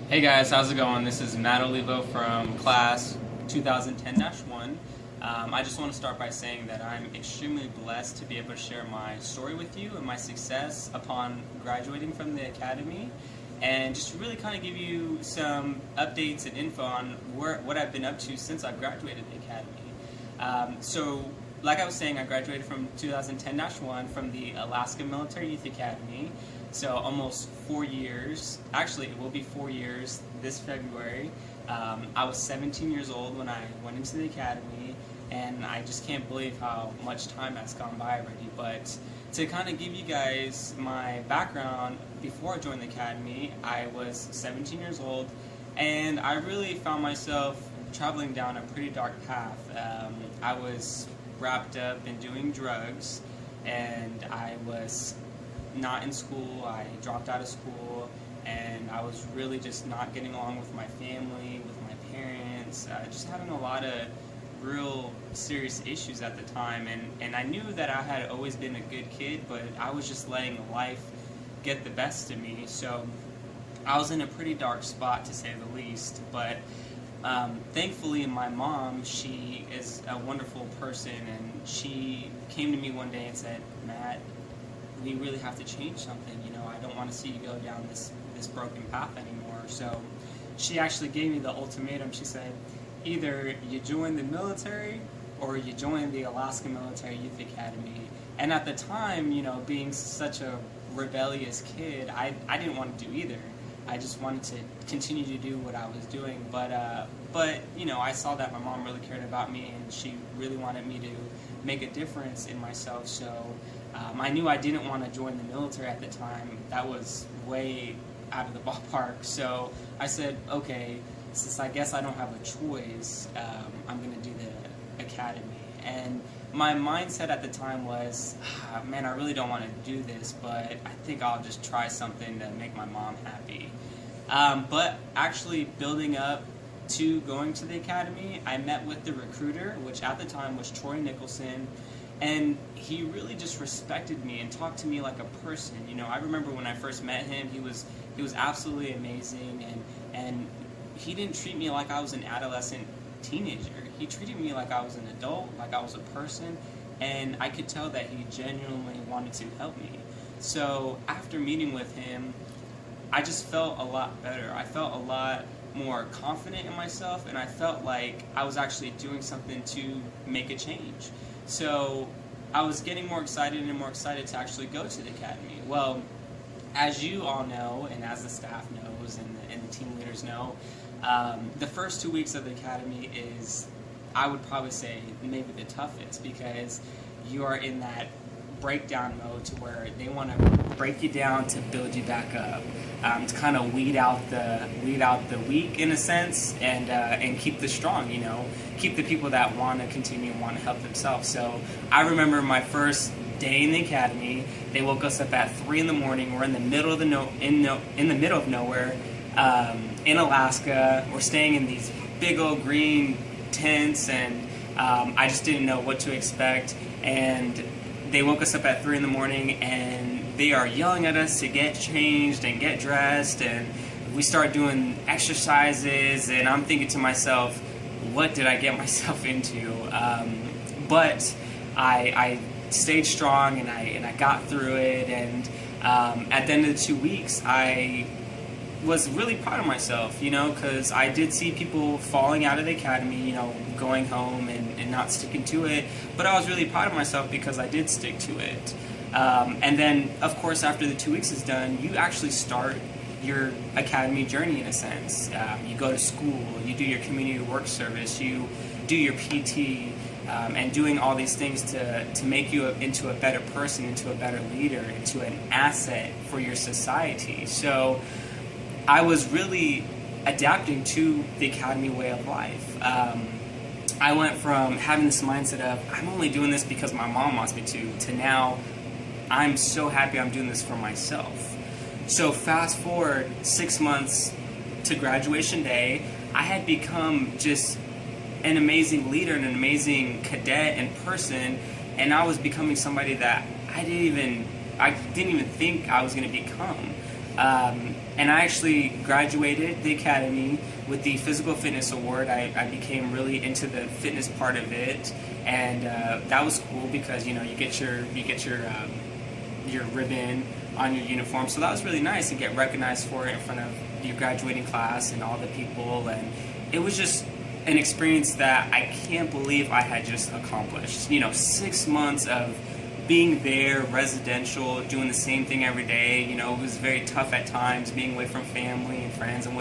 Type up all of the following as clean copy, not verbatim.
Hey guys, how's it going? This is Matt Olivo from class 2010-1. I just want to start by saying that I'm extremely blessed to be able to share my story with you and my success upon graduating from the academy, and just really kind of give you some updates and info on what I've been up to since I've graduated the academy. Like I was saying, I graduated from 2010-1 from the Alaska Military Youth Academy. So almost 4 years. Actually, it will be 4 years this February. I was 17 years old when I went into the academy, and I just can't believe how much time has gone by already. But to kind of give you guys my background, before I joined the academy, I was 17 years old, and I really found myself traveling down a pretty dark path. I was wrapped up in doing drugs, and I was not in school. I dropped out of school, and I was really just not getting along with my family, with my parents, just having a lot of real serious issues at the time, and I knew that I had always been a good kid, but I was just letting life get the best of me. So I was in a pretty dark spot, to say the least. But thankfully, my mom, she is a wonderful person, and she came to me one day and said, "Matt, we really have to change something. I don't want to see you go down this broken path anymore." So she actually gave me the ultimatum. She said, either you join the military or you join the Alaska Military Youth Academy. And at the time, being such a rebellious kid, I didn't want to do either. I just wanted to continue to do what I was doing, but I saw that my mom really cared about me, and she really wanted me to make a difference in myself. So I knew I didn't want to join the military at the time. That was way out of the ballpark. So I said, okay, since I guess I don't have a choice, I'm going to do the academy. And my mindset at the time was, man, I really don't want to do this, but I think I'll just try something to make my mom happy. But actually building up to going to the academy, I met with the recruiter, which at the time was Troy Nicholson, and he really just respected me and talked to me like a person. I remember when I first met him, he was absolutely amazing, and he didn't treat me like I was an adolescent teenager. He treated me like I was an adult, like I was a person, and I could tell that he genuinely wanted to help me. So after meeting with him, I just felt a lot better. I felt a lot more confident in myself, and I felt like I was actually doing something to make a change. So I was getting more excited and more excited to actually go to the academy. Well, as you all know, and as the staff knows, and the team leaders know, the first 2 weeks of the academy is, I would probably say, maybe the toughest, because you are in that breakdown mode to where they want to break you down to build you back up, to kind of weed out the weak in a sense, and keep the strong, keep the people that want to continue and want to help themselves. So I remember my first day in the academy. They woke us up at 3 in the morning. We're in the middle of in the middle of nowhere, in Alaska. We're staying in these big old green tents, and I just didn't know what to expect. And they woke us up at 3 in the morning, and they are yelling at us to get changed and get dressed, and we start doing exercises, and I'm thinking to myself, what did I get myself into? But I stayed strong, and I got through it, and at the end of the 2 weeks, I was really proud of myself, because I did see people falling out of the academy, going home and not sticking to it, but I was really proud of myself because I did stick to it. And then, of course, after the 2 weeks is done, you actually start your academy journey in a sense. You go to school, you do your community work service, you do your PT, and doing all these things to make you into a better person, into a better leader, into an asset for your society. So I was really adapting to the academy way of life. I went from having this mindset of, I'm only doing this because my mom wants me to now, I'm so happy I'm doing this for myself. So fast forward 6 months to graduation day, I had become just an amazing leader and an amazing cadet and person, and I was becoming somebody that I didn't even think I was going to become. And I actually graduated the academy with the physical fitness award. I became really into the fitness part of it, and that was cool because you get your ribbon on your uniform. So that was really nice to get recognized for it in front of your graduating class and all the people, and it was just an experience that I can't believe I had just accomplished. 6 months of being there, residential, doing the same thing every day. It was very tough at times, being away from family and friends and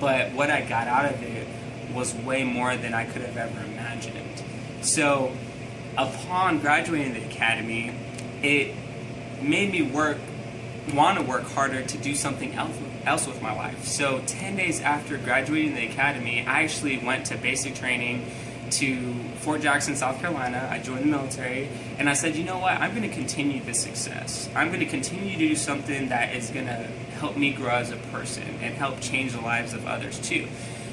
but what I got out of it was way more than I could have ever imagined. So upon graduating the academy, it made me want to work harder to do something else with my life. So 10 days after graduating the academy, I actually went to basic training to Fort Jackson, South Carolina. I joined the military, and I said, you know what, I'm going to continue this success. I'm going to continue to do something that is going to help me grow as a person and help change the lives of others too.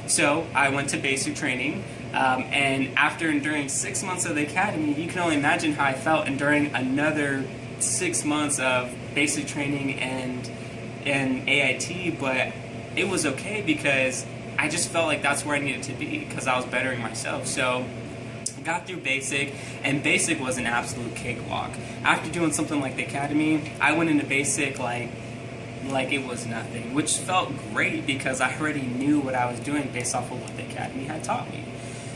So I went to basic training, and after enduring 6 months of the academy, you can only imagine how I felt enduring another 6 months of basic training and AIT, but it was okay because I just felt like that's where I needed to be because I was bettering myself. So I got through basic, and basic was an absolute cakewalk. After doing something like the academy, I went into basic like it was nothing, which felt great because I already knew what I was doing based off of what the academy had taught me.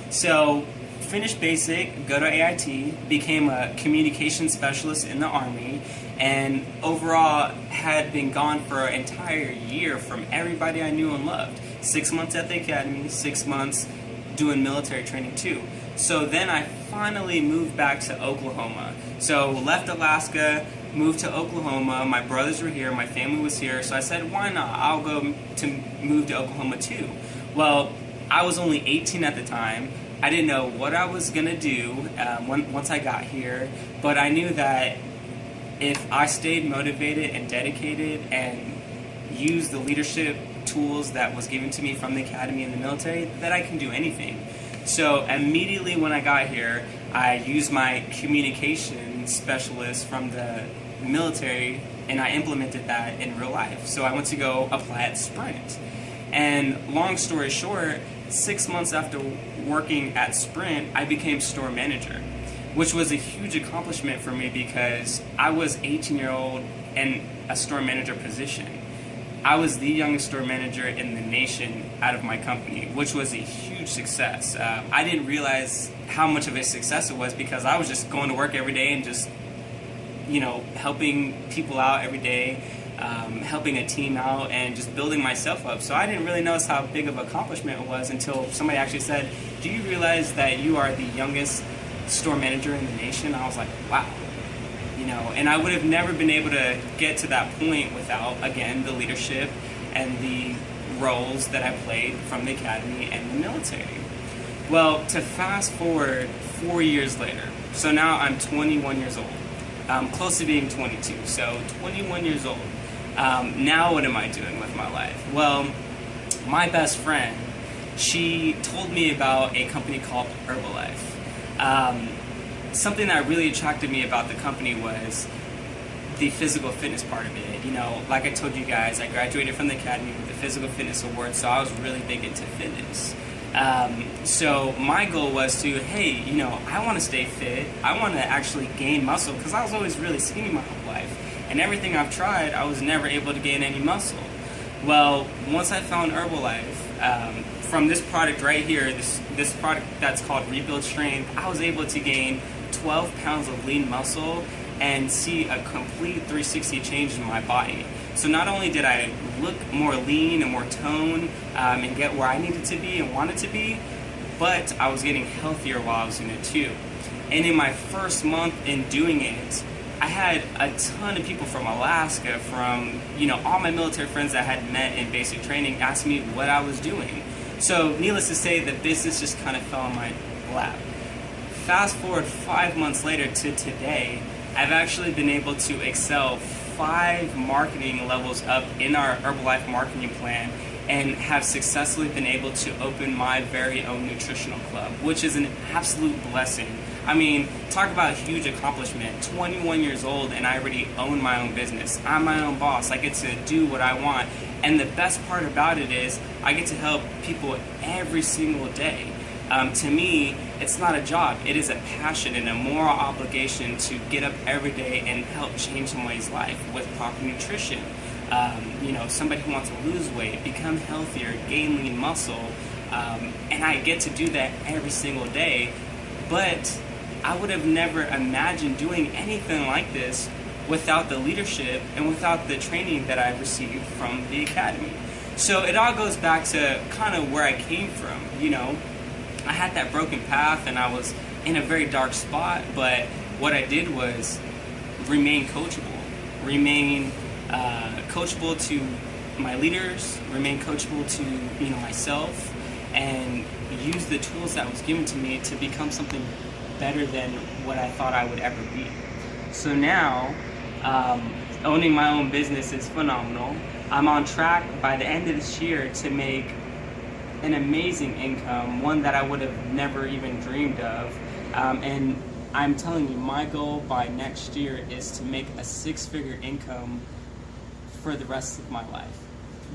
So finished basic, go to AIT, became a communication specialist in the Army, and overall had been gone for an entire year from everybody I knew and loved. 6 months at the academy, 6 months doing military training too. So then I finally moved back to Oklahoma. So left Alaska, moved to Oklahoma. My brothers were here, my family was here, so I said, why not? I'll go to move to Oklahoma too. Well, I was only 18 at the time. I didn't know what I was going to do once I got here, but I knew that if I stayed motivated and dedicated and used the leadership tools that was given to me from the academy and the military, that I can do anything. So immediately when I got here, I used my communication specialist from the military and I implemented that in real life. So I went to go apply at Sprint. And long story short, 6 months after working at Sprint, I became store manager, which was a huge accomplishment for me because I was 18-year-old in a store manager position. I was the youngest store manager in the nation out of my company, which was a huge success. I didn't realize how much of a success it was because I was just going to work every day and just, helping people out every day, helping a team out, and just building myself up. So I didn't really notice how big of an accomplishment it was until somebody actually said, do you realize that you are the youngest store manager in the nation? I was like, wow. And I would have never been able to get to that point without, again, the leadership and the roles that I played from the academy and the military. Well, to fast forward 4 years later, so now I'm 21 years old. I'm close to being 22, so 21 years old. Now what am I doing with my life? Well, my best friend, she told me about a company called Herbalife. Something that really attracted me about the company was the physical fitness part of it. Like I told you guys, I graduated from the academy with the physical fitness award, so I was really big into fitness. So my goal was to, hey, I want to stay fit. I want to actually gain muscle because I was always really skinny my whole life. And everything I've tried, I was never able to gain any muscle. Well, once I found Herbalife, from this product right here, this product that's called Rebuild Strength, I was able to gain 12 pounds of lean muscle and see a complete 360 change in my body. So not only did I look more lean and more toned and get where I needed to be and wanted to be, but I was getting healthier while I was in it too. And in my first month in doing it, I had a ton of people from Alaska, from all my military friends that I had met in basic training, asked me what I was doing. So needless to say, the business just kind of fell in my lap. Fast forward 5 months later to today, I've actually been able to excel 5 marketing levels up in our Herbalife marketing plan and have successfully been able to open my very own nutritional club, which is an absolute blessing. I mean, talk about a huge accomplishment. 21 years old and I already own my own business. I'm my own boss. I get to do what I want. And the best part about it is I get to help people every single day. To me, it's not a job. It is a passion and a moral obligation to get up every day and help change somebody's life with proper nutrition. Somebody who wants to lose weight, become healthier, gain lean muscle, and I get to do that every single day. But I would have never imagined doing anything like this without the leadership and without the training that I've received from the academy. So it all goes back to kind of where I came from. I had that broken path and I was in a very dark spot, but what I did was remain coachable, remain coachable to my leaders, remain coachable to myself, and use the tools that was given to me to become something better than what I thought I would ever be. So now, owning my own business is phenomenal. I'm on track by the end of this year to make an amazing income, one that I would have never even dreamed of. And I'm telling you, my goal by next year is to make a six-figure income for the rest of my life.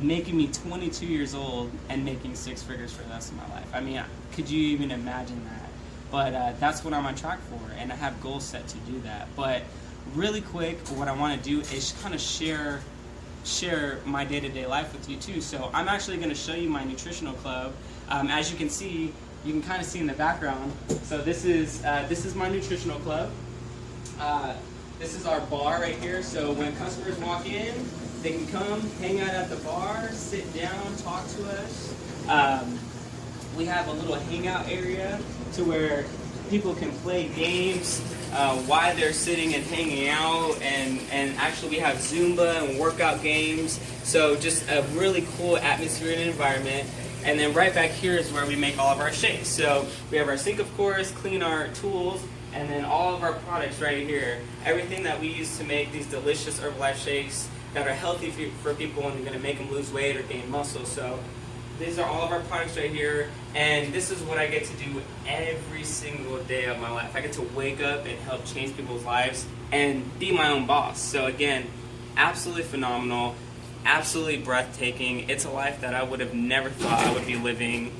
Making me 22 years old and making six figures for the rest of my life. I mean, could you even imagine that? But that's what I'm on track for, and I have goals set to do that. But really quick, what I want to do is kind of share my day-to-day life with you too. So I'm actually going to show you my nutritional club. As you can see, you can kind of see in the background. So this is my nutritional club. This is our bar right here. So when customers walk in, they can come, hang out at the bar, sit down, talk to us. We have a little hangout area to where people can play games while they're sitting and hanging out, and actually we have Zumba and workout games. So just a really cool atmosphere and environment. And then right back here is where we make all of our shakes. So we have our sink, of course, clean our tools, and then all of our products right here. Everything that we use to make these delicious Herbalife shakes that are healthy for people and going to make them lose weight or gain muscle. So these are all of our products right here, and this is what I get to do every single day of my life. I get to wake up and help change people's lives and be my own boss. So again, absolutely phenomenal, absolutely breathtaking. It's a life that I would have never thought I would be living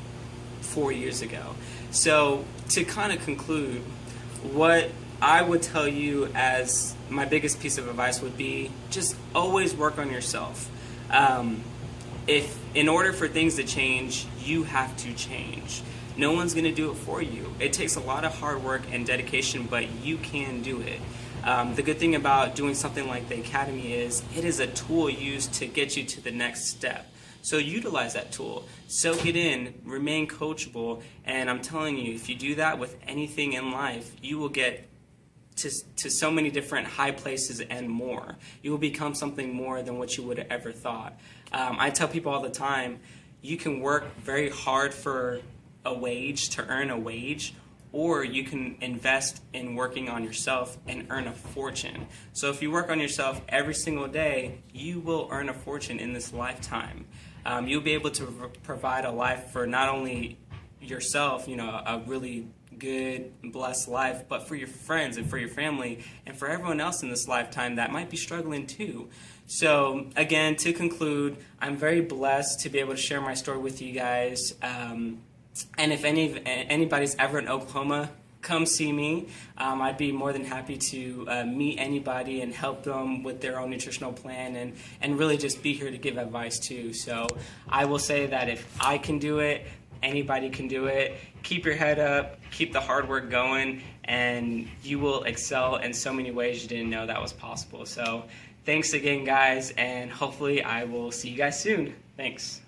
4 years ago. So to kind of conclude, what I would tell you as my biggest piece of advice would be just always work on yourself. If in order for things to change, you have to change. No one's going to do it for you. It takes a lot of hard work and dedication, but you can do it. The good thing about doing something like the Academy is it is a tool used to get you to the next step. So utilize that tool, soak it in, remain coachable, and I'm telling you, if you do that with anything in life, you will get to so many different high places and more. You will become something more than what you would have ever thought. I tell people all the time, you can work very hard for a wage to earn a wage, or you can invest in working on yourself and earn a fortune. So if you work on yourself every single day, you will earn a fortune in this lifetime. You'll be able to provide a life for not only yourself, a really good, blessed life, but for your friends and for your family and for everyone else in this lifetime that might be struggling too. So again, to conclude, I'm very blessed to be able to share my story with you guys. And if anybody's ever in Oklahoma, come see me. I'd be more than happy to meet anybody and help them with their own nutritional plan and really just be here to give advice too. So I will say that if I can do it, anybody can do it. Keep your head up, keep the hard work going, and you will excel in so many ways you didn't know that was possible. So thanks again, guys, and hopefully I will see you guys soon. Thanks.